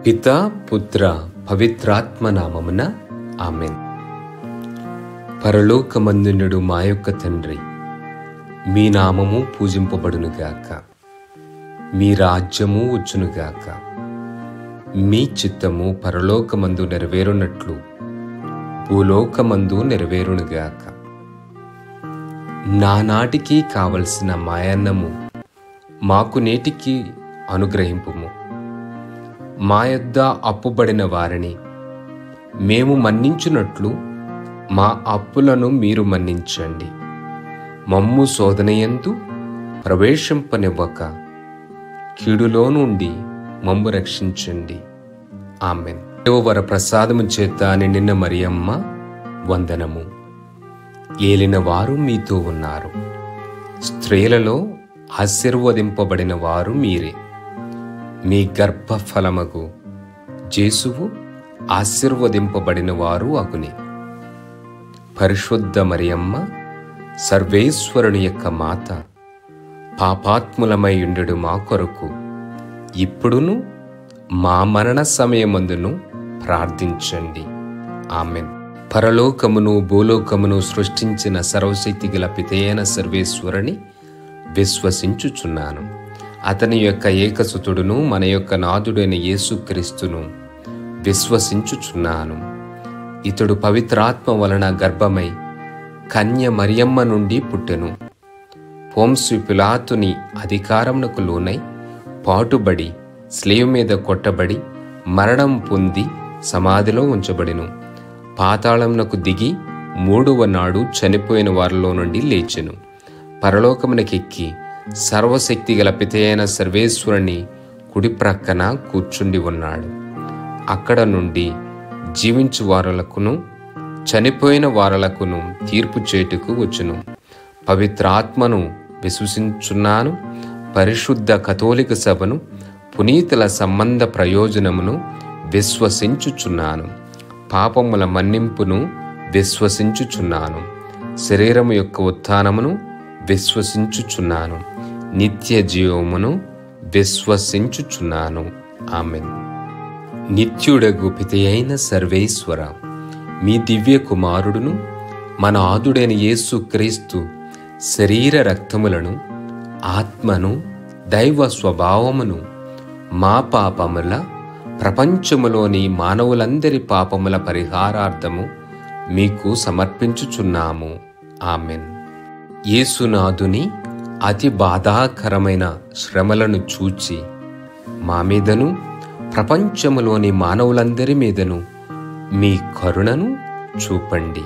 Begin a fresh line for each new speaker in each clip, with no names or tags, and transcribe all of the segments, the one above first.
పితా పుత్ర పవిత్రాత్మ నామమున ఆమెన్. పరలోకమందునుడు మా యొక్క తండ్రి, మీ నామము పూజింపబడునుగాక, మీ రాజ్యము వచ్చునుగాక, మీ చిత్తము పరలోకమందు నెరవేరునట్లు భూలోకమందు నెరవేరునుగాక. నానాటికి కావలసిన మాయన్నము మాకు నేటికి అనుగ్రహింపుము. మా యొద్ద అప్పుబడిన వారిని మేము మన్నించున్నట్లు మా అప్పులను మీరు మన్నించండి. మమ్ము శోధనయందు ప్రవేశింపనివ్వక కీడులో నుండి మమ్ము రక్షించండి. ఆమెన్. వర ప్రసాదము చేత నిండిన మరియమ్మ వందనము. ఏలిన వారు మీతో ఉన్నారు, స్త్రీలలో ఆశీర్వదింపబడిన వారు మీరే. మీ గర్భఫలమగు జేసువు ఆశీర్వదింపబడిన వారు అగుని. పరిశుద్ధ మరియమ్మ సర్వేశ్వరుని యొక్క మాత, పాపాత్ములమై ఉండెడు మా కొరకు ఇప్పుడును మా మరణ సమయమందును ప్రార్థించండి. ఆమెన్. పరలోకమును భూలోకమును సృష్టించిన సర్వశక్తి గల పితయైన సర్వేశ్వరుని విశ్వసించుచున్నాను. అతని యొక్క ఏకసుతుడును మన యొక్క నాథుడైన యేసుక్రీస్తును విశ్వసించుచున్నాను. ఇతడు పవిత్రాత్మ వలన గర్భమై కన్య మరియమ్మ నుండి పుట్టెను. పొంస్యు పిలాతుని అధికారమునకు లోనై పాటుబడి స్లేవ్ మీద కొట్టబడి మరణం పొంది సమాధిలో ఉంచబడెను. పాతాళమునకు దిగి మూడవ నాడు చనిపోయిన వారిలో నుండి లేచెను. పరలోకమునకెక్కి సర్వశక్తి గల పితయైన సర్వేశ్వరుని కుడి ప్రక్కన కూర్చుండి ఉన్నాడు. అక్కడ నుండి జీవించు వారలకును చనిపోయిన వారలకును తీర్పు చేటుకు వచ్చును. పవిత్రాత్మను విశ్వసించున్నాను. పరిశుద్ధ కథోలిక సభను, పునీతుల సంబంధ ప్రయోజనమును విశ్వసించుచున్నాను. పాపముల మన్నింపును విశ్వసించుచున్నాను. శరీరము యొక్క ఉత్థానమును విశ్వసించుచున్నాను. నిత్య జీవమును విశ్వసించుచున్నాను. ఆమెన్. నిత్యుడగు పితయైన సర్వేశ్వర, మీ దివ్య కుమారుడును మన ఆదుడైన యేసు క్రీస్తు శరీర రక్తములను, ఆత్మను, దైవ స్వభావమును మా పాపముల, ప్రపంచములోని మానవులందరి పాపముల పరిహారార్థము మీకు సమర్పించుచున్నాము. ఆమెన్. యేసునాథుని అతి బాధాకరమైన శ్రమలను చూచి మా మీదను ప్రపంచములోని మానవులందరి మీదను మీ కరుణను చూపండి.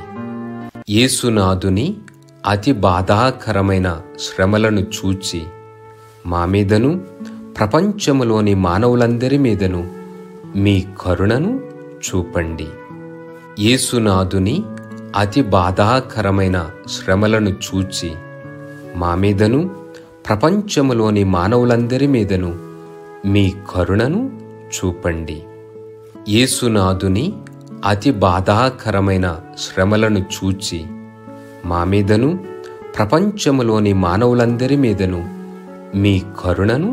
యేసునాథుని అతి బాధాకరమైన శ్రమలను చూచి మా మీదను ప్రపంచములోని మానవులందరి మీదను మీ కరుణను చూపండి. యేసునాథుని అతి బాధాకరమైన శ్రమలను చూచి మా మీదను ప్రపంచములోని మానవులందరి మీదను మీ కరుణను చూపండి. యేసునాథుని అతి బాధాకరమైన శ్రమలను చూచి మా మీదను ప్రపంచములోని మానవులందరి మీదను మీ కరుణను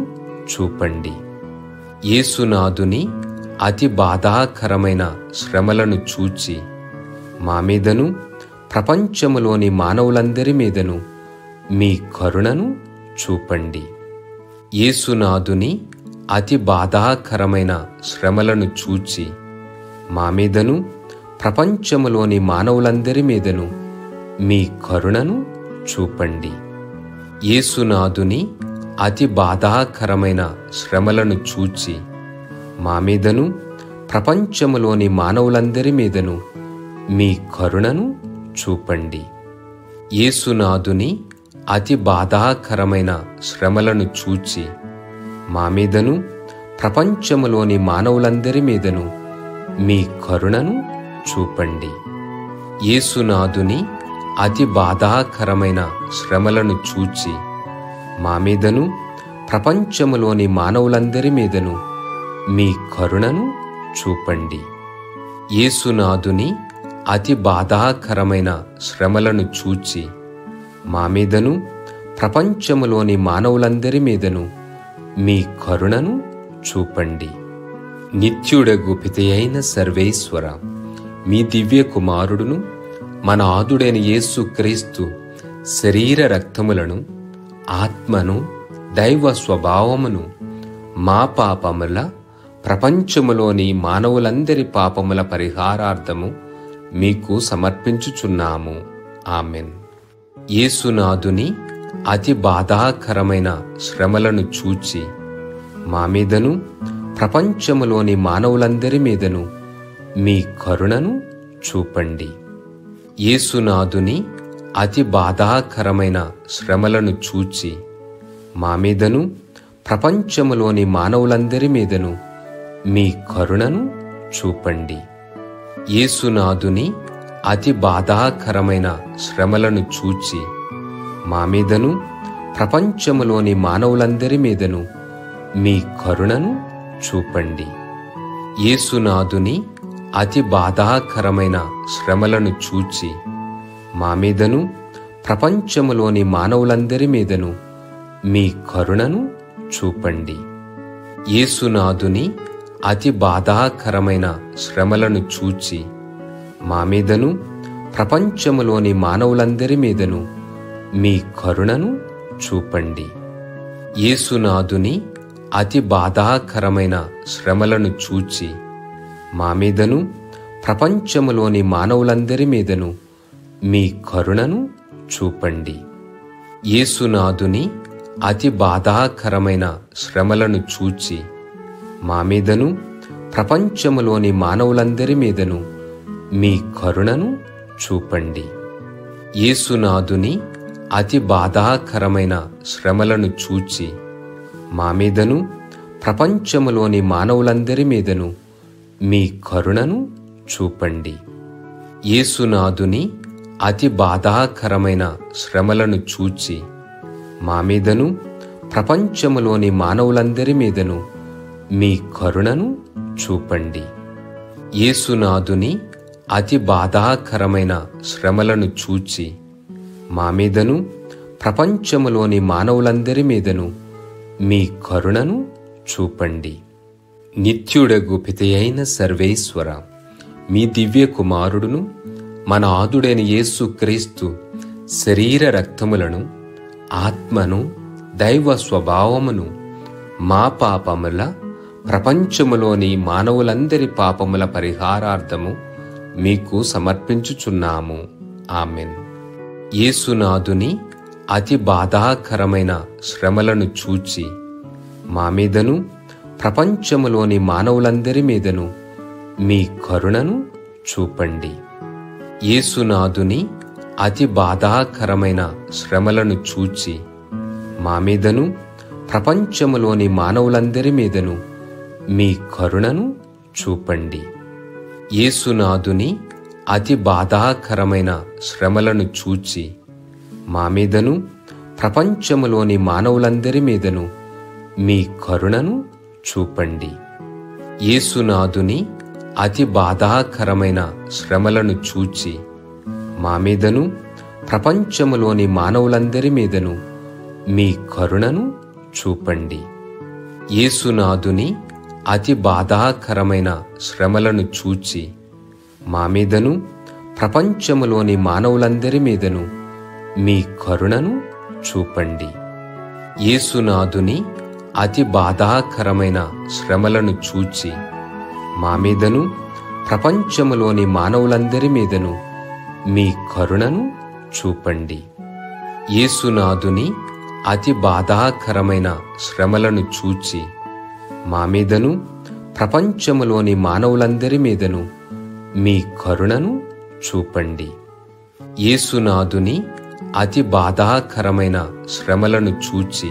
చూపండి. యేసునాథుని అతి బాధాకరమైన శ్రమలను చూచి మా మీదను ప్రపంచములోని మానవులందరి మీదను మీ కరుణను చూపండి. యేసునాథుని అతి బాధాకరమైన శ్రమలను చూచి మా మీదను ప్రపంచములోని మానవులందరి మీదను మీ కరుణను చూపండి. యేసునాథుని అతి బాధాకరమైన శ్రమలను చూచి మా మీదను ప్రపంచములోని మానవులందరి మీదను మీ కరుణను చూపండి. యేసునాథుని అతి బాధాకరమైన శ్రమలను చూచి మా మీదను ప్రపంచములోని మానవులందరి మీదను మీ కరుణను చూపండి. యేసునాథుని అతి బాధాకరమైన శ్రమలను చూచి మా మీదను ప్రపంచములోని మానవులందరి మీదను మీ కరుణను చూపండి. యేసునాథుని అతి బాధాకరమైన శ్రమలను చూచి మా మీదను ప్రపంచములోని మానవులందరి మీదను మీ కరుణను చూపండి. నిత్యుడగు పితయైన సర్వేశ్వర, మీ దివ్య కుమారుడును మన ఆదుడైన యేసు క్రీస్తు శరీర రక్తములను, ఆత్మను, దైవ స్వభావమును మా పాపముల, ప్రపంచములోని మానవులందరి పాపముల పరిహారార్థము మీకు సమర్పించుచున్నాము. ఆమెన్. యేసునాథుని అతి బాధాకరమైన శ్రమలను చూచి మా మీదను, ప్రపంచములోని మానవులందరి మీదను మీ కరుణను చూపండి. యేసునాథుని అతి బాధాకరమైన శ్రమలను చూచి మా మీదను, ప్రపంచములోని మానవులందరి మీదను మీ కరుణను చూపండి. యేసునాథుని అతి బాధాకరమైన శ్రమలను చూచి మా మీదను, ప్రపంచములోని మానవులందరి మీదను మీ కరుణను చూపండి. యేసునాథుని అతి బాధాకరమైన శ్రమలను చూచి మా మీదను, ప్రపంచములోని మానవులందరి మీదను మీ కరుణను చూపండి. యేసునాథుని అతి బాధాకరమైన శ్రమలను చూచి మా మీదను, ప్రపంచములోని మానవులందరి మీదను మీ కరుణను చూపండి. యేసునాథుని అతి బాధాకరమైన శ్రమలను చూచి మా మీదను, ప్రపంచములోని మానవులందరి మీదను మీ కరుణను చూపండి. యేసునాథుని అతి బాధాకరమైన శ్రమలను చూచి మా మీదను, ప్రపంచములోని మానవులందరి మీదను మీ కరుణను చూపండి. యేసునాథుని అతి బాధాకరమైన శ్రమలను చూచి మా మీదను, ప్రపంచములోని మానవులందరి మీదను మీ కరుణను చూపండి. యేసునాథుని అతి బాధాకరమైన శ్రమలను చూచి మా మీదను, ప్రపంచములోని మానవులందరి మీదను మీ కరుణను చూపండి. యేసునాథుని అతి బాధాకరమైన శ్రమలను చూచి మా మీదను, ప్రపంచములోని మానవులందరి మీదను మీ కరుణను చూపండి. నిత్యుడగు పితయైన సర్వేశ్వర, మీ దివ్య కుమారుడును మన ఆదుడైన యేసు క్రీస్తు శరీర రక్తములను, ఆత్మను, దైవ స్వభావమును మా పాపముల, ప్రపంచములోని మానవులందరి పాపముల పరిహారార్థము మీకు సమర్పించుచున్నాము. ఆమెన్. యేసునాథుని అతి బాధాకరమైన శ్రమలను చూచి మా మీదను, ప్రపంచములోని మానవులందరి మీదను మీ కరుణను చూపండి. యేసునాథుని అతి బాధాకరమైన శ్రమలను చూచి మా మీదను, ప్రపంచములోని మానవులందరి మీదను మీ కరుణను చూపండి. యేసునాథుని అతి బాధాకరమైన శ్రమలను చూచి మా మీదను, ప్రపంచములోని మానవులందరి మీదను మీ కరుణను చూపండి. యేసునాథుని అతి బాధాకరమైన శ్రమలను చూచి మా మీదను, ప్రపంచములోని మానవులందరి మీదను మీ కరుణను చూపండి. యేసునాథుని అతి బాధాకరమైన శ్రమలను చూచి మా మీదను, ప్రపంచములోని మానవులందరి మీదను మీ కరుణను చూపండి. యేసునాథుని అతి బాధాకరమైన శ్రమలను చూచి మా మీదను, ప్రపంచములోని మానవులందరి మీదను మీ కరుణను చూపండి. యేసునాథుని అతి బాధాకరమైన శ్రమలను చూచి మా మీదను, ప్రపంచములోని మానవులందరి మీదను మీ కరుణను చూపండి. యేసునాథుని అతి బాధాకరమైన శ్రమలను చూచి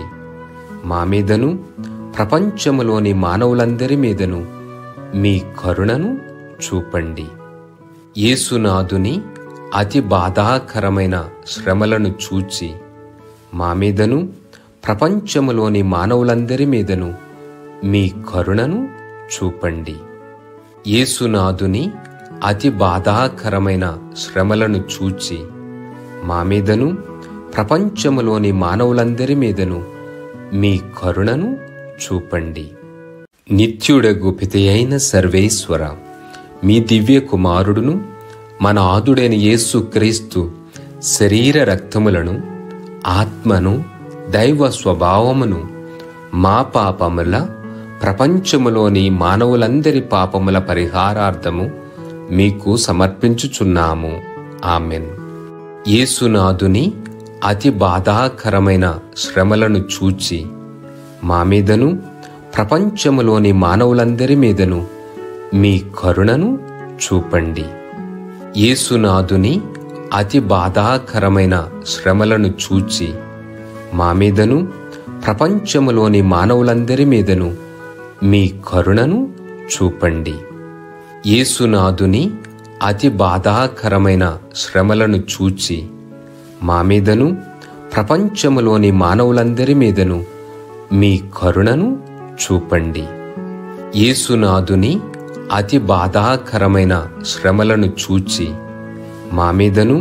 మా మీదను, ప్రపంచములోని మానవులందరి మీదను మీ కరుణను చూపండి. యేసునాథుని అతి బాధాకరమైన శ్రమలను చూచి మా మీదను, ప్రపంచములోని మానవులందరి మీదను మీ కరుణను చూపండి. యేసునాథుని అతి బాధాకరమైన శ్రమలను చూచి మా మీదను, ప్రపంచములోని మానవులందరి మీదను మీ కరుణను చూపండి. నిత్యుడగు పితయైన సర్వేశ్వర, మీ దివ్య కుమారుడును మన ఆదుడైన యేసు క్రీస్తు శరీర రక్తములను, ఆత్మను, దైవ స్వభావమును మా పాపముల, ప్రపంచములోని మానవులందరి పాపముల పరిహారార్థము మీకు సమర్పించుచున్నాము. ఆమెన్. యేసునాథుని అతి బాధాకరమైన శ్రమలను చూచి మా మీదను, ప్రపంచములోని మానవులందరి మీదను మీ కరుణను చూపండి. యేసునాథుని అతి బాధాకరమైన శ్రమలను చూచి మా మీదను, ప్రపంచములోని మానవులందరి మీదను మీ కరుణను చూపండి. యేసునాథుని అతి బాధాకరమైన శ్రమలను చూచి మా మీదను, ప్రపంచములోని మానవులందరి మీదను మీ కరుణను చూపండి. యేసునాథుని అతి బాధాకరమైన శ్రమలను చూచి మా మీదను,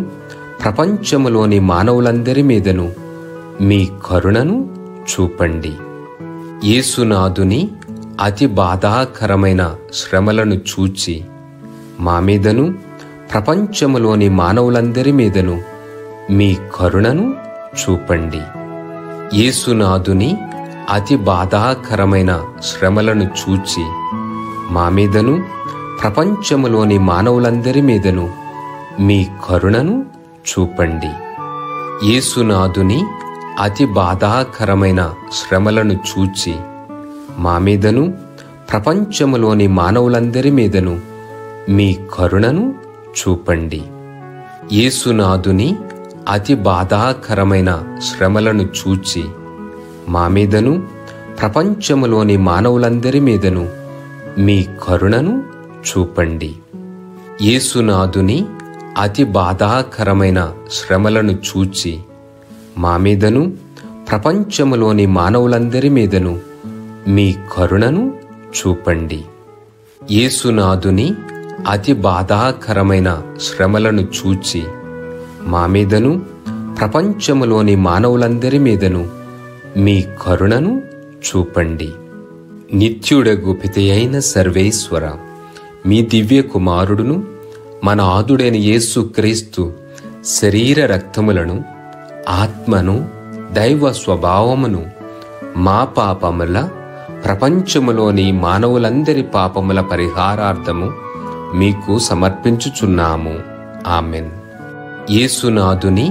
ప్రపంచములోని మానవులందరి మీదను మీ కరుణను చూపండి. యేసునాథుని అతి బాధాకరమైన శ్రమలను చూచి మా మీదను, ప్రపంచములోని మానవులందరి మీదను మీ కరుణను చూపండి. యేసునాథుని అతి బాధాకరమైన శ్రమలను చూచి మా మీదను, ప్రపంచములోని మానవులందరి మీదను మీ కరుణను చూపండి. యేసునాథుని అతి బాధాకరమైన శ్రమలను చూచి మా మీదను, ప్రపంచములోని మానవులందరి మీదను మీ కరుణను చూపండి. యేసునాథుని అతి బాధాకరమైన శ్రమలను చూచి మా మీదను, ప్రపంచములోని మానవులందరి మీదను మీ కరుణను చూపండి. యేసునాథుని అతి బాధాకరమైన శ్రమలను చూచి మా మీదను, ప్రపంచములోని మానవులందరి మీదను మీ కరుణను చూపండి. యేసునాథుని అతి బాధాకరమైన శ్రమలను చూచి మా మీదను, ప్రపంచములోని మానవులందరి మీదను మీ కరుణను చూపండి. నిత్యుడగు పితయైన సర్వేశ్వర, మీ దివ్య కుమారుడును మన ఆదుడైన యేసు క్రీస్తు శరీర రక్తములను, ఆత్మను, దైవ స్వభావమును మా పాపముల, ప్రపంచములోని మానవులందరి పాపముల పరిహారార్థము మీకు సమర్పించుచున్నాము. ఆమెన్. యేసునాథుని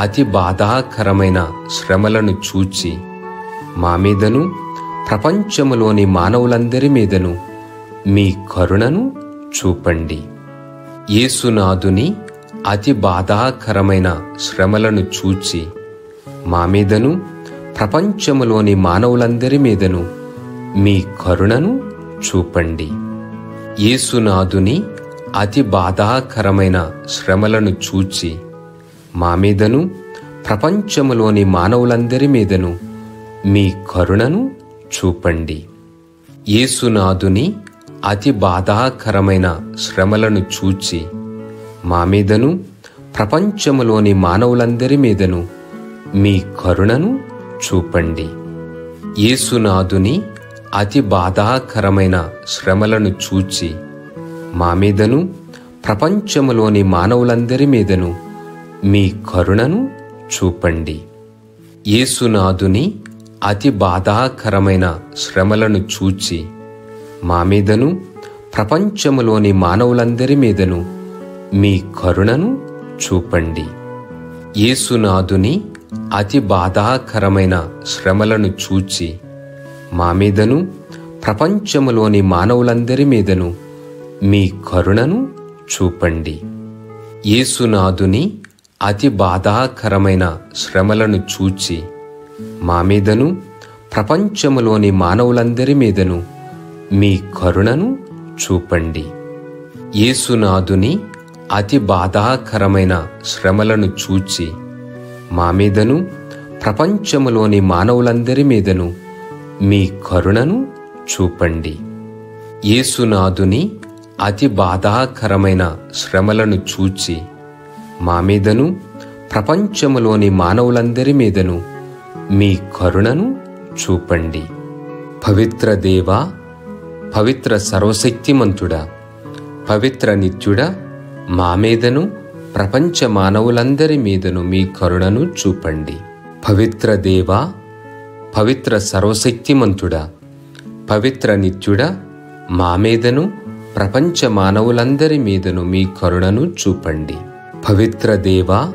అతి బాధాకరమైన శ్రమలను చూచి మా మీదను, ప్రపంచములోని మానవులందరి మీదను మీ కరుణను చూపండి. యేసునాథుని అతి బాధాకరమైన శ్రమలను చూచి మా మీదను, ప్రపంచములోని మానవులందరి మీదను మీ కరుణను చూపండి. యేసునాథుని అతి బాధాకరమైన శ్రమలను చూచి మా మీదను, ప్రపంచములోని మానవులందరి మీదను మీ కరుణను చూపండి. యేసునాథుని అతి బాధాకరమైన శ్రమలను చూచి మా మీదను, ప్రపంచములోని మానవులందరి మీదను మీ కరుణను చూపండి. యేసునాథుని అతి బాధాకరమైన శ్రమలను చూచి మా మీదను, ప్రపంచములోని మానవులందరి మీదను మీ కరుణను చూపండి. యేసునాథుని అతి బాధాకరమైన శ్రమలను చూచి మా మీదను, ప్రపంచములోని మానవులందరి మీదను మీ కరుణను చూపండి. యేసునాథుని అతి బాధాకరమైన శ్రమలను చూచి మా మీదను, ప్రపంచములోని మానవులందరి మీదను మీ కరుణను చూపండి. యేసునాథుని అతి బాధాకరమైన శ్రమలను చూచి మా మీదను, ప్రపంచములోని మానవులందరి మీదను మీ కరుణను చూపండి. యేసునాథుని అతి బాధాకరమైన శ్రమలను చూచి మా మీదను, ప్రపంచములోని మానవులందరి మీదను మీ కరుణను చూపండి. యేసునాథుని అతి బాధాకరమైన శ్రమలను చూచి మా మీదను, ప్రపంచములోని మానవులందరి మీదను మీ కరుణను చూపండి. పవిత్ర దేవా, పవిత్ర సర్వశక్తిమంతుడా, పవిత్ర నిత్యుడా, మా మీదను ప్రపంచ మానవులందరి మీదను మీ కరుణను చూపండి. పవిత్ర దేవా, పవిత్ర సర్వశక్తిమంతుడా, పవిత్ర నిత్యుడా, మా మీదను ప్రపంచ మానవులందరి మీదను మీ కరుణను చూపండి. పవిత్ర దేవా,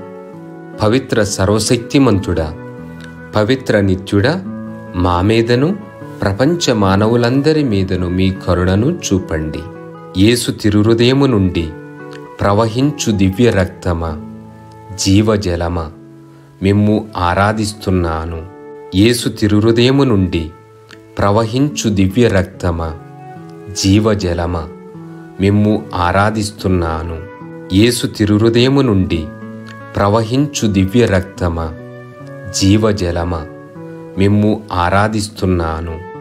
పవిత్ర సర్వశక్తిమంతుడా, పవిత్ర నిత్యుడా, మా మీదను ప్రపంచ మానవులందరి మీదను మీ కరుణను చూపండి. యేసు తిరుహృదయము నుండి ప్రవహించు దివ్య రక్తమా, జీవజలమా, మిమ్ము ఆరాధిస్తున్నాను. యేసు తిరుహృదయము నుండి ప్రవహించు దివ్య రక్తమా, జీవజలమా, మిమ్ము ఆరాధిస్తున్నాను. యేసు తిరుహృదయము నుండి ప్రవహించు దివ్య రక్తమా, జీవజలమా, మిమ్ము ఆరాధిస్తున్నాను.